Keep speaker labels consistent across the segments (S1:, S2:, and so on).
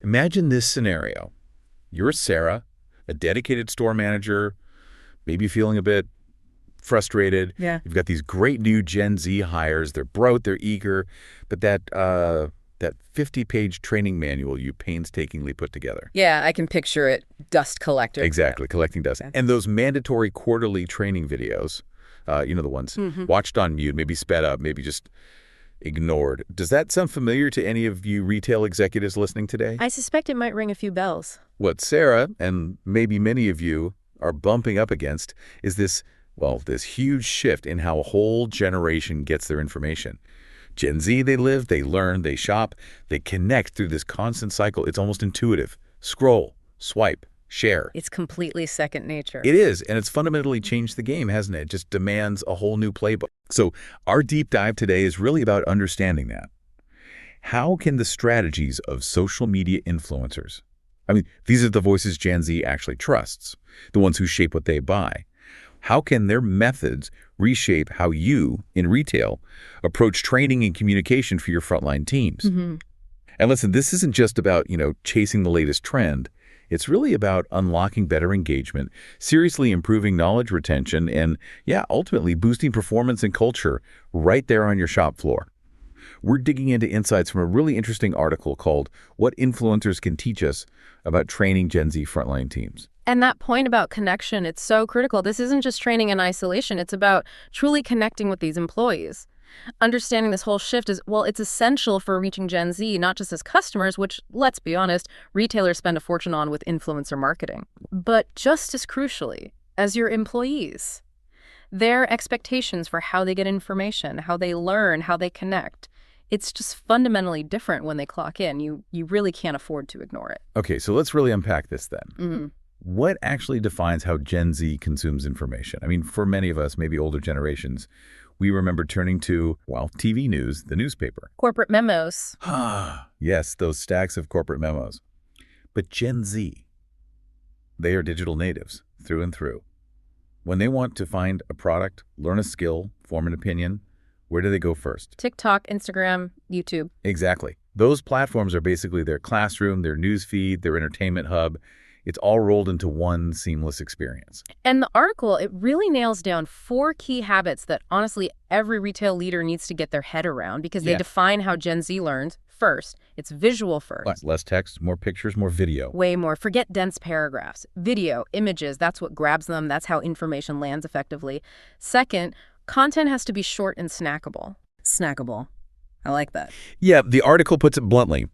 S1: Imagine this scenario. You're Sarah, a dedicated store manager, maybe feeling a bit frustrated.
S2: Yeah.
S1: You've got these great new Gen Z hires. They're bright, they're eager, but that 50-page training manual you painstakingly put together.
S2: Yeah, I can picture it. Dust collector.
S1: Exactly, collecting dust.
S2: Okay.
S1: And those mandatory quarterly training videos, the ones watched on mute, maybe sped up, maybe just ignored. Does that sound familiar to any of you retail executives listening today?
S2: I suspect it might ring a few bells.
S1: What Sarah, and maybe many of you, are bumping up against is this huge shift in how a whole generation gets their information. Gen Z, they live, they learn, they shop, they connect through this constant cycle. It's almost intuitive. Scroll, swipe, share.
S2: It's completely second nature.
S1: It is, and it's fundamentally changed the game, hasn't it? It just demands a whole new playbook. So our deep dive today is really about understanding that. How can the strategies of social media influencers, these are the voices Gen Z actually trusts, the ones who shape what they buy. How can their methods reshape how you, in retail, approach training and communication for your frontline teams? And listen, this isn't just about, chasing the latest trend. It's really about unlocking better engagement, seriously improving knowledge retention, and, ultimately boosting performance and culture right there on your shop floor. We're digging into insights from a really interesting article called What Influencers Can Teach Us About Training Gen Z Frontline Teams.
S2: And that point about connection, it's so critical. This isn't just training in isolation. It's about truly connecting with these employees. Understanding this whole shift is, it's essential for reaching Gen Z, not just as customers, which, let's be honest, retailers spend a fortune on with influencer marketing, but just as crucially, as your employees. Their expectations for how they get information, how they learn, how they connect. It's just fundamentally different when they clock in. You really can't afford to ignore it.
S1: Okay, so let's really unpack this then. What actually defines how Gen Z consumes information? For many of us, maybe older generations, we remember turning to, TV news, the newspaper.
S2: Corporate memos.
S1: Yes, those stacks of corporate memos. But Gen Z, they are digital natives through and through. When they want to find a product, learn a skill, form an opinion, where do they go first?
S2: TikTok, Instagram, YouTube.
S1: Exactly. Those platforms are basically their classroom, their news feed, their entertainment hub. It's all rolled into one seamless experience.
S2: And the article, it really nails down 4 key habits that honestly every retail leader needs to get their head around because they define how Gen Z learns. First, it's visual first.
S1: Less text, more pictures, more video.
S2: Way more. Forget dense paragraphs. Video, images, that's what grabs them. That's how information lands effectively. Second, content has to be short and snackable. Snackable. I like that.
S1: Yeah, the article puts it bluntly.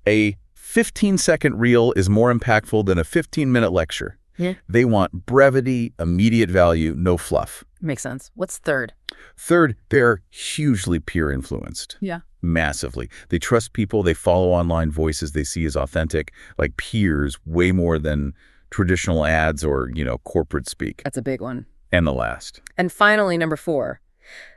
S1: A 15-second reel is more impactful than a 15-minute lecture.
S2: Yeah.
S1: They want brevity, immediate value, no fluff.
S2: Makes sense. What's third?
S1: Third, they're hugely peer influenced.
S2: Yeah.
S1: Massively. They trust people. They follow online voices they see as authentic, like peers, way more than traditional ads or, corporate speak.
S2: That's a big one.
S1: And the last.
S2: And finally, number 4,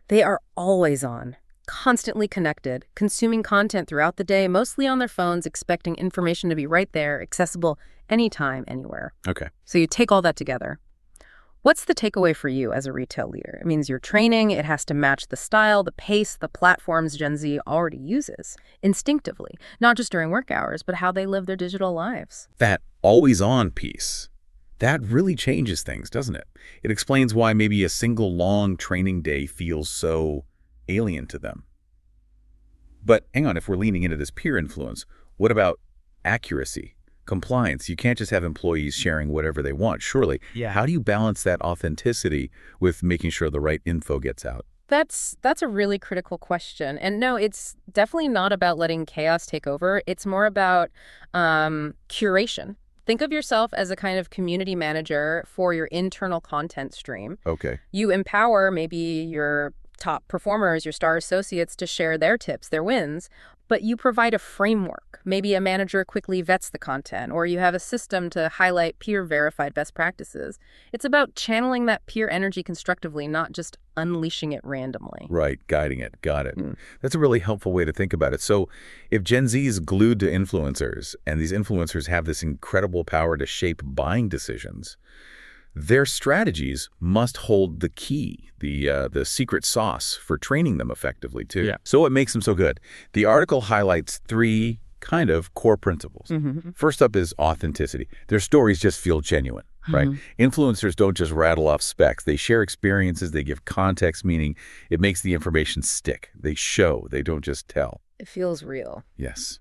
S2: they are always on. Constantly connected, consuming content throughout the day, mostly on their phones, expecting information to be right there, accessible anytime, anywhere.
S1: Okay.
S2: So you take all that together. What's the takeaway for you as a retail leader? It means your training, it has to match the style, the pace, the platforms Gen Z already uses, instinctively, not just during work hours, but how they live their digital lives.
S1: That always-on piece, that really changes things, doesn't it? It explains why maybe a single long training day feels so alien to them. But hang on, if we're leaning into this peer influence, what about accuracy, compliance? You can't just have employees sharing whatever they want, surely.
S3: Yeah.
S1: How do you balance that authenticity with making sure the right info gets out?
S2: That's a really critical question. And no, it's definitely not about letting chaos take over. It's more about curation. Think of yourself as a kind of community manager for your internal content stream.
S1: Okay.
S2: You empower maybe your top performers, your star associates, to share their tips, their wins, but you provide a framework. Maybe a manager quickly vets the content, or you have a system to highlight peer-verified best practices. It's about channeling that peer energy constructively, not just unleashing it randomly.
S1: Right, guiding it. Got it. That's a really helpful way to think about it. So if Gen Z is glued to influencers, and these influencers have this incredible power to shape buying decisions, their strategies must hold the key, the secret sauce for training them effectively, too.
S3: Yeah.
S1: So what makes them so good? The article highlights 3 kind of core principles. First up is authenticity. Their stories just feel genuine, right? Influencers don't just rattle off specs. They share experiences. They give context, meaning it makes the information stick. They show. They don't just tell.
S2: It feels real.
S1: Yes.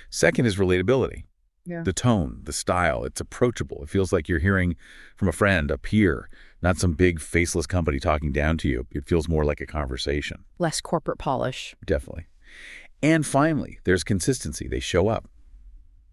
S1: Second is relatability.
S2: Yeah.
S1: The tone, the style, it's approachable. It feels like you're hearing from a friend, a peer, not some big faceless company talking down to you. It feels more like a conversation.
S2: Less corporate polish.
S1: Definitely. And finally, there's consistency. They show up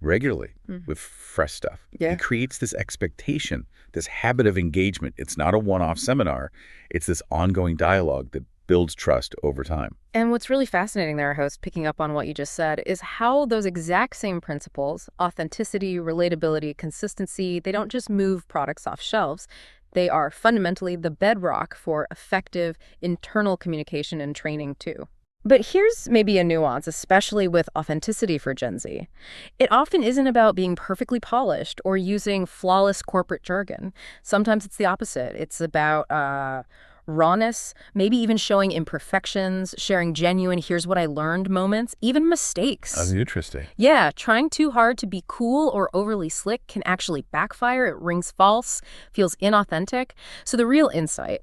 S1: regularly with fresh stuff.
S2: Yeah.
S1: It creates this expectation, this habit of engagement. It's not a one-off seminar. It's this ongoing dialogue that builds trust over time.
S2: And what's really fascinating there, host, picking up on what you just said, is how those exact same principles, authenticity, relatability, consistency, they don't just move products off shelves. They are fundamentally the bedrock for effective internal communication and training, too. But here's maybe a nuance, especially with authenticity for Gen Z. It often isn't about being perfectly polished or using flawless corporate jargon. Sometimes it's the opposite. It's about rawness, maybe even showing imperfections, sharing genuine here's what I learned moments, even mistakes.
S1: That's interesting.
S2: Yeah, trying too hard to be cool or overly slick can actually backfire. It rings false, feels inauthentic. So the real insight,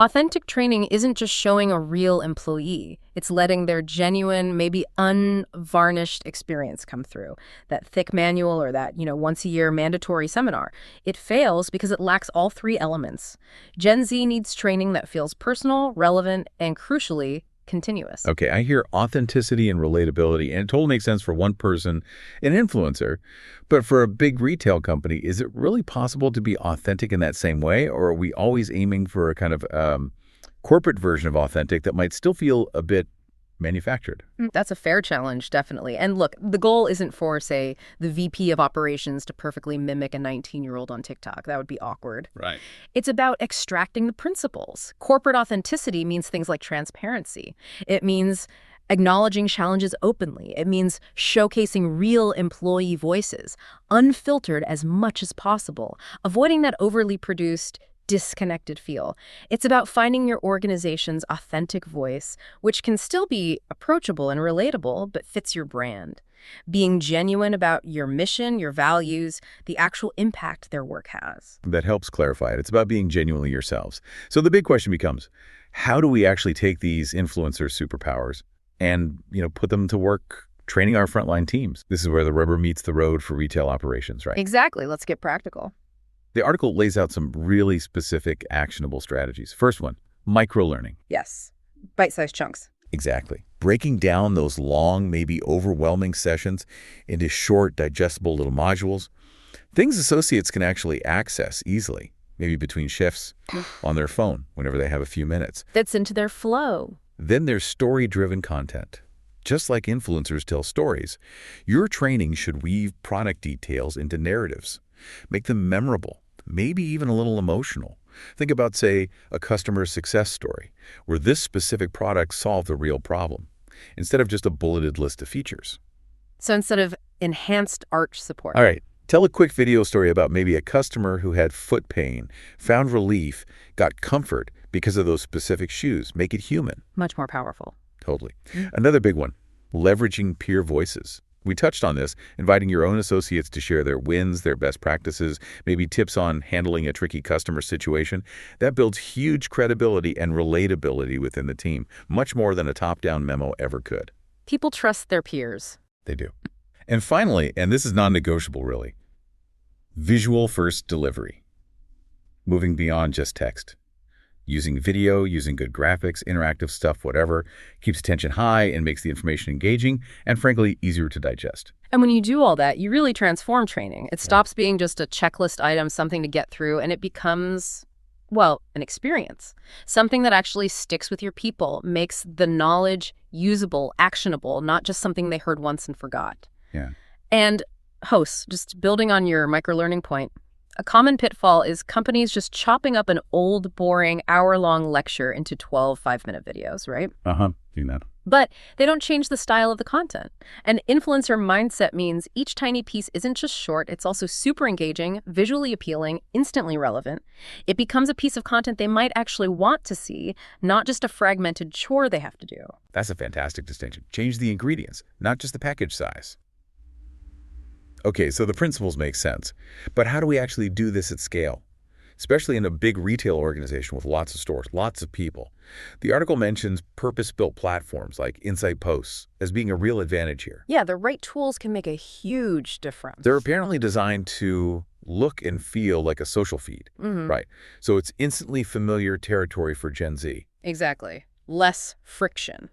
S2: authentic training isn't just showing a real employee. It's letting their genuine, maybe unvarnished experience come through. That thick manual or that, once-a-year mandatory seminar. It fails because it lacks all three elements. Gen Z needs training that feels personal, relevant, and crucially, continuous.
S1: Okay, I hear authenticity and relatability, and it totally makes sense for one person, an influencer. But for a big retail company, is it really possible to be authentic in that same way? Or are we always aiming for a kind of corporate version of authentic that might still feel a bit manufactured?
S2: That's a fair challenge, definitely. And look, the goal isn't for, say, the VP of operations to perfectly mimic a 19-year-old on TikTok. That would be awkward.
S1: Right.
S2: It's about extracting the principles. Corporate authenticity means things like transparency. It means acknowledging challenges openly. It means showcasing real employee voices, unfiltered as much as possible, avoiding that overly produced, disconnected feel. It's about finding your organization's authentic voice, which can still be approachable and relatable, but fits your brand. Being genuine about your mission, your values, the actual impact their work has.
S1: That helps clarify it. It's about being genuinely yourselves. So the big question becomes, how do we actually take these influencer superpowers and, put them to work training our frontline teams? This is where the rubber meets the road for retail operations, right?
S2: Exactly. Let's get practical.
S1: The article lays out some really specific, actionable strategies. First one, micro-learning.
S2: Yes. Bite-sized chunks.
S1: Exactly. Breaking down those long, maybe overwhelming sessions into short, digestible little modules. Things associates can actually access easily, maybe between shifts, on their phone, whenever they have a few minutes.
S2: Fits into their flow.
S1: Then there's story-driven content. Just like influencers tell stories, your training should weave product details into narratives. Make them memorable, maybe even a little emotional. Think about, say, a customer success story, where this specific product solved a real problem, instead of just a bulleted list of features.
S2: So instead of enhanced arch support.
S1: All right, tell a quick video story about maybe a customer who had foot pain, found relief, got comfort because of those specific shoes. Make it human.
S2: Much more powerful.
S1: Totally. Another big one, leveraging peer voices. We touched on this, inviting your own associates to share their wins, their best practices, maybe tips on handling a tricky customer situation. That builds huge credibility and relatability within the team, much more than a top-down memo ever could.
S2: People trust their peers.
S1: They do. And finally, and this is non-negotiable really, visual-first delivery. Moving beyond just text. Using video, using good graphics, interactive stuff, whatever, keeps attention high and makes the information engaging and, frankly, easier to digest.
S2: And when you do all that, you really transform training. It stops being just a checklist item, something to get through, and it becomes, well, an experience. Something that actually sticks with your people, makes the knowledge usable, actionable, not just something they heard once and forgot.
S1: Yeah.
S2: And hosts, just building on your micro-learning point, a common pitfall is companies just chopping up an old, boring, hour-long lecture into 12 5-minute videos, right?
S1: Doing that.
S2: But they don't change the style of the content. An influencer mindset means each tiny piece isn't just short, it's also super engaging, visually appealing, instantly relevant. It becomes a piece of content they might actually want to see, not just a fragmented chore they have to do.
S1: That's a fantastic distinction. Change the ingredients, not just the package size. Okay, so the principles make sense. But how do we actually do this at scale? Especially in a big retail organization with lots of stores, lots of people. The article mentions purpose-built platforms like Insight Posts as being a real advantage here.
S2: Yeah, the right tools can make a huge
S1: They're
S2: difference.
S1: apparently designed to look and feel like a social feed,
S2: Mm-hmm.
S1: right? So it's instantly familiar territory for Gen Z.
S2: Exactly. Less friction.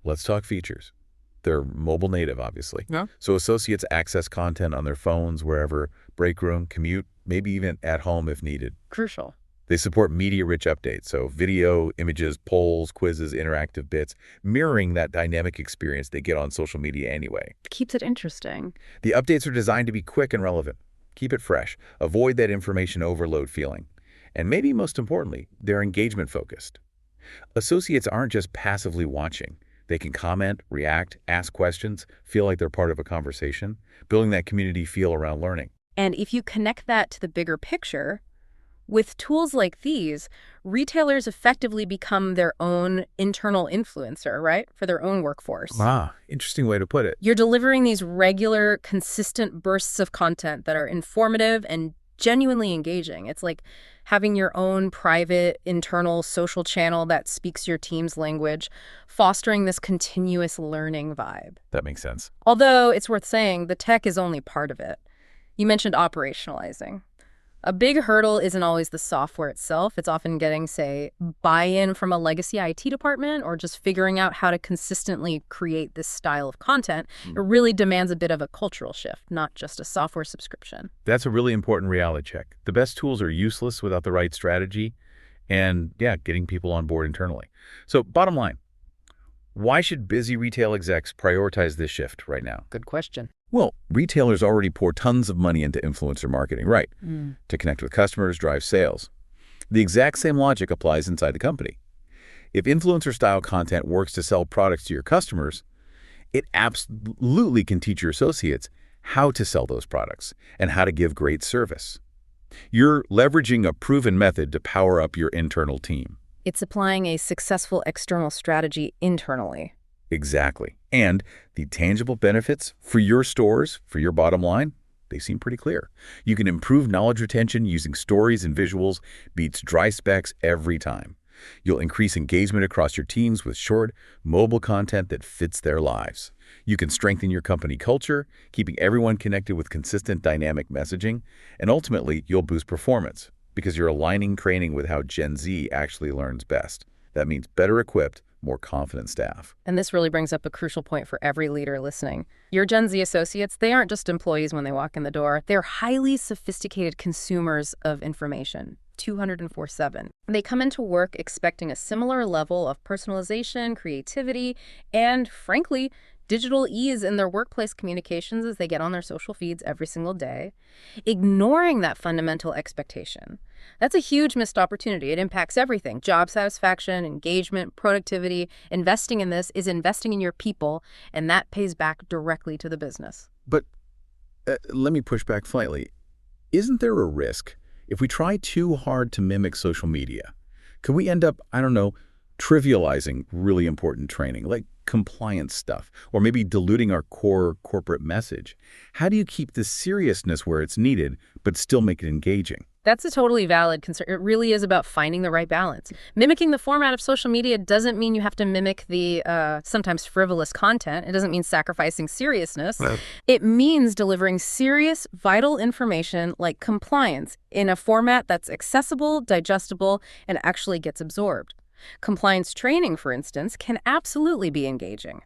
S1: Let's talk features. They're mobile native, obviously.
S2: Yeah.
S1: So associates access content on their phones wherever, break room, commute, maybe even at home if needed.
S2: Crucial.
S1: They support media-rich updates, so video, images, polls, quizzes, interactive bits, mirroring that dynamic experience they get on social media anyway.
S2: Keeps it interesting.
S1: The updates are designed to be quick and relevant. Keep it fresh. Avoid that information overload feeling. And maybe most importantly, they're engagement-focused. Associates aren't just passively watching. They can comment, react, ask questions, feel like they're part of a conversation, building that community feel around learning.
S2: And if you connect that to the bigger picture, with tools like these, retailers effectively become their own internal influencer, right? For their own workforce.
S1: Ah, interesting way to put it.
S2: You're delivering these regular, consistent bursts of content that are informative and genuinely engaging. It's like having your own private, internal social channel that speaks your team's language, fostering this continuous learning vibe.
S1: That makes sense.
S2: Although it's worth saying, the tech is only part of it. You mentioned operationalizing. A big hurdle isn't always the software itself. It's often getting, say, buy-in from a legacy IT department or just figuring out how to consistently create this style of content. It really demands a bit of a cultural shift, not just a software subscription.
S1: That's a really important reality check. The best tools are useless without the right strategy and, yeah, getting people on board internally. So bottom line, why should busy retail execs prioritize this shift right now?
S2: Good question.
S1: Well, retailers already pour tons of money into influencer marketing, right? To connect with customers, drive sales. The exact same logic applies inside the company. If influencer-style content works to sell products to your customers, it absolutely can teach your associates how to sell those products and how to give great service. You're leveraging a proven method to power up your internal team.
S2: It's applying a successful external strategy internally.
S1: Exactly. And the tangible benefits for your stores, for your bottom line, they seem pretty clear. You can improve knowledge retention using stories and visuals, beats dry specs every time. You'll increase engagement across your teams with short, mobile content that fits their lives. You can strengthen your company culture, keeping everyone connected with consistent dynamic messaging, and ultimately, you'll boost performance because you're aligning training with how Gen Z actually learns best. That means better equipped, more confident staff.
S2: And this really brings up a crucial point for every leader listening. Your Gen Z associates, they aren't just employees when they walk in the door. They're highly sophisticated consumers of information, 204/7. They come into work expecting a similar level of personalization, creativity, and, frankly, digital ease in their workplace communications as they get on their social feeds every single day. Ignoring that fundamental expectation, that's a huge missed opportunity. It impacts everything: job satisfaction, engagement, productivity. Investing in this is investing in your people, and that pays back directly to the business.
S1: But let me push back slightly. Isn't there a risk if we try too hard to mimic social media? Could we end up, I don't know, trivializing really important training, like compliance stuff, or maybe diluting our core corporate message? How do you keep the seriousness where it's needed, but still make it engaging?
S2: That's a totally valid concern. It really is about finding the right balance. Mimicking the format of social media doesn't mean you have to mimic the sometimes frivolous content. It doesn't mean sacrificing seriousness.
S1: Right.
S2: It means delivering serious, vital information like compliance in a format that's accessible, digestible, and actually gets absorbed. Compliance training, for instance, can absolutely be engaging.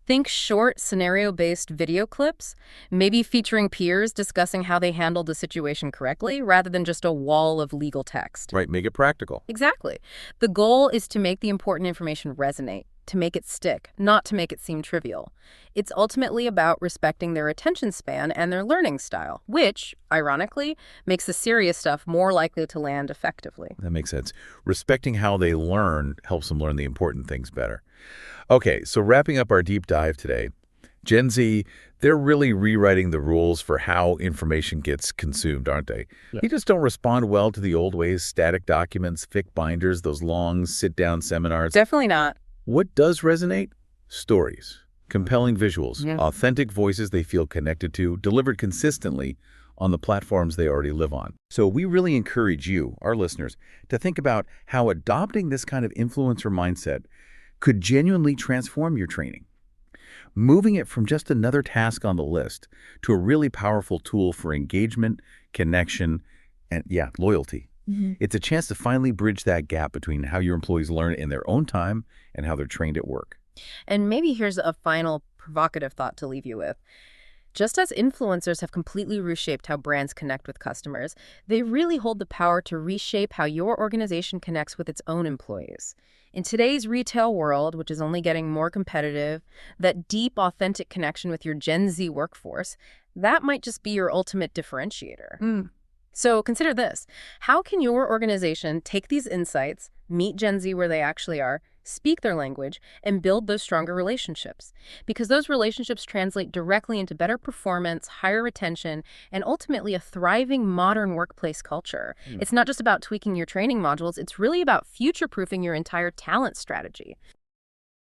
S2: Think short, scenario-based video clips, maybe featuring peers discussing how they handled the situation correctly, rather than just a wall of legal text.
S1: Right, make it practical.
S2: Exactly. The goal is to make the important information resonate, to make it stick, not to make it seem trivial. It's ultimately about respecting their attention span and their learning style, which, ironically, makes the serious stuff more likely to land effectively.
S1: That makes sense. Respecting how they learn helps them learn the important things better. Okay, so wrapping up our deep dive today, Gen Z, they're really rewriting the rules for how information gets consumed, aren't they?
S2: Yeah.
S1: They just don't respond well to the old ways: static documents, thick binders, those long sit-down seminars.
S2: Definitely not.
S1: What does resonate? Stories. Compelling visuals,
S3: Yeah.
S1: authentic voices they feel connected to, delivered consistently on the platforms they already live on. So we really encourage you, our listeners, to think about how adopting this kind of influencer mindset could genuinely transform your training, moving it from just another task on the list to a really powerful tool for engagement, connection, and loyalty. It's a chance to finally bridge that gap between how your employees learn in their own time and how they're trained at work.
S2: And maybe here's a final provocative thought to leave you with. Just as influencers have completely reshaped how brands connect with customers, they really hold the power to reshape how your organization connects with its own employees. In today's retail world, which is only getting more competitive, that deep, authentic connection with your Gen Z workforce, that might just be your ultimate differentiator. So consider this. How can your organization take these insights, meet Gen Z where they actually are, speak their language, and build those stronger relationships? Because those relationships translate directly into better performance, higher retention, and ultimately a thriving modern workplace culture. It's not just about tweaking your training modules, it's really about future-proofing your entire talent strategy.